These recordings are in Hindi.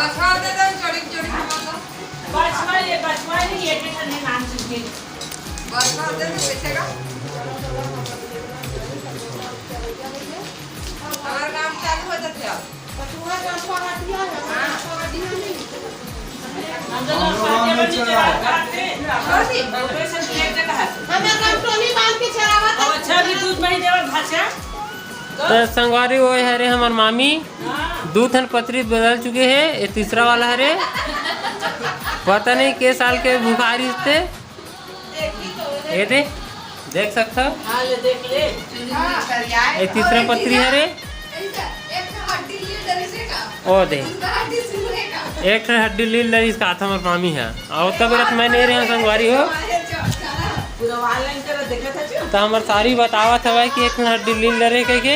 अच्छा दे दो चोरी चोरी बचवा ये बचवा नहीं ये ठंडे नाम सुनके बचवा दे दो बेचेगा हमारा काम चालू हो जाते अब पटुआ का छोड़ा दिया है छोड़ा दिया नहीं हम तो खाते बनी खाते छोटी ऑपरेशन के एक जगह है हमें काम टोली बांध के चरावा अब अच्छा भी दूध नहीं देवर भाषा तो संगवारी वो है रे हमार मामी दो थन पत्री बदल चुके हैं ये तीसरा वाला है रे पता नहीं के साल के बुखारी थे ये देख सकते हो हां ले देख ले ये तीसरा पत्री है रे ओ दे एक हड्डी लील रही इसका हाथ हमार मामी है और तब रात मैं नहीं रहा संगवारी हो पूरा ऑनलाइन कर देखा था तो हमार सारी बतावा था भाई कि एक हड्डी लील रहे कह के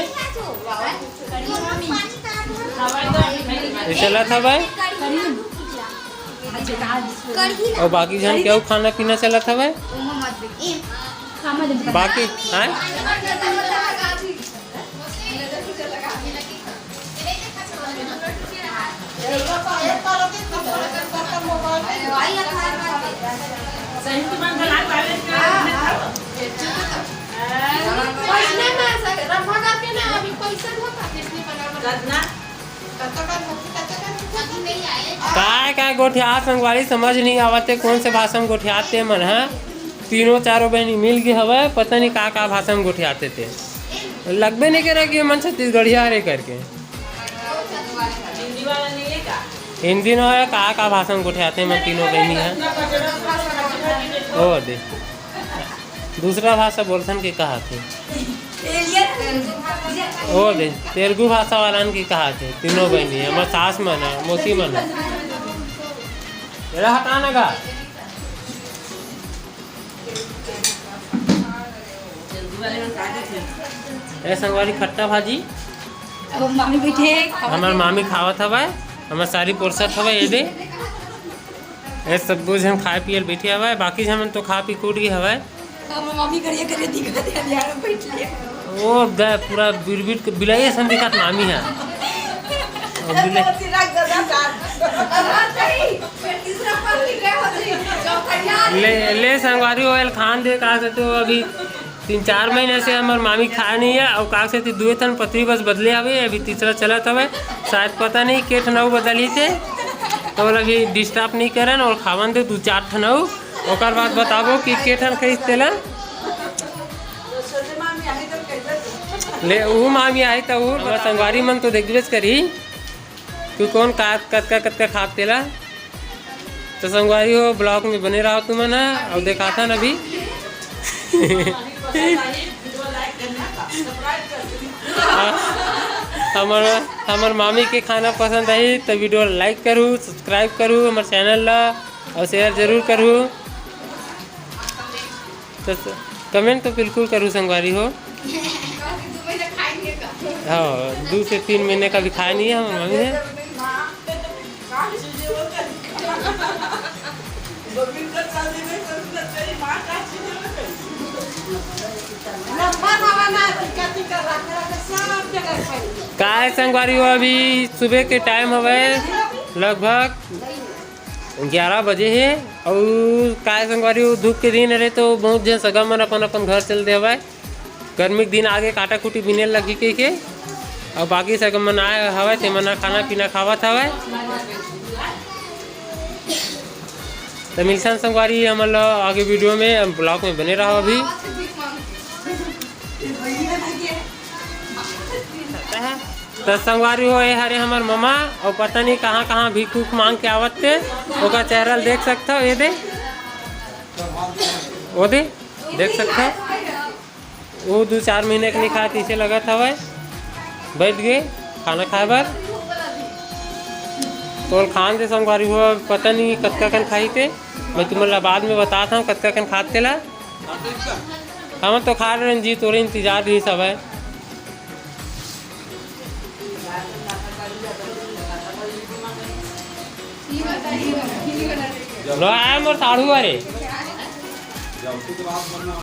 ये चला था भाई और बाकी जन क्या खाना पीना चला था भाई बाकी हाँ सही तो बंद ला बैलेंस कर पैसा ना रफा करके ना अभी पैसा होता किसने बना कितना काय गोठिया संगवारी समझ नहीं आवते कौन से भाषा में गोठियाते मन है तीनों चारों बहनी मिल गए हवे पता नहीं का भाषा में गोठियाते थे लगबे नहीं करे कि मन छत्तीसगढ़िया रे करके हिंदी वाला नहीं है का हिंदी न है का भाषा में गोठियाते हैं मन तीनों बहनी है ओ दे दूसरा भाषा बोलथन के कहा थे ओ दे तेलुगु भाषा वाला की कहा थे तीनों बहनी है हमारे सास मन है मोती मन है हटाना का ए संगवारी खट्टा भाजी मामी बैठे हमार मामी खावत हवा हमार सारी पोरसत हवा ये दे ये सब कुछ हम खाए पिए बैठे हवा बाकी हम तो खा पी कूट गए हवा मम्मी करिए करिए दिखा दे यार बैठ लिए वो गए पूरा बिरबिट के बिलाई सन दिखात मामी है और ले संगवारी ओयल खान दे कहा से तो अभी 3-4 महीने से हमार मामी खाया नहीं है और का से दुए थन पत्री बस बदले हवे अभी तीसरा चला था शायद पता नहीं के ठनऊ बदली थे तो अभी डिस्टर्ब नहीं करन और खावन दे 2-4 ठनऊ ओकर बाद बताबो कि के ठन खरीदते ला ले वो मामी आई तो वो संगवारी मन तो देखबेच करी तू कौन कतका खाते ला तो संगवारी हो ब्लॉग में बने रहो तुम ना और देखा था ना अभी हमार मामी के खाना पसंद आई तो वीडियो लाइक करूँ सब्सक्राइब करूँ हमारे चैनल ला और शेयर जरूर करूँ तो कमेंट तो बिल्कुल करूँ संगवारी हो हाँ 2 से 3 महीने का भी खाया नहीं है हमारी मामी है काय संगवारी हो अभी सुबह के टाइम हवे लगभग 11 बजे है और काय संगवारी हो धूप के दिन रहे तो बहुत जन सगा मन अपन घर चल दे हवे गर्मी के दिन आगे काटा कुटी बिने लगी के और बाकी सगा मन आए हवे ते मन खाना पीना खावत हवे तो मिलसन संगवारी हमारे आगे वीडियो में ब्लॉग में बने रहो अभी तो संगवारी हो हरे हमार ममा और पता नहीं कहाँ भीख उख मांग के आवत थे ओका चेहरा देख सकते हो ये दे वो दे देख सकते हो वो 2-4 महीने के नहीं खाया इसे लगा था भाई बैठ गए खाना खाए बार तो खान से संगवारी हुआ पता नहीं कतका कन खाई थे मैं तुम्हारा बाद में बताता हूँ कतका कन खाते ला हम तो खा रहे जी तोरे इंतजार रही सब है लो आया मोर साड़ू अरे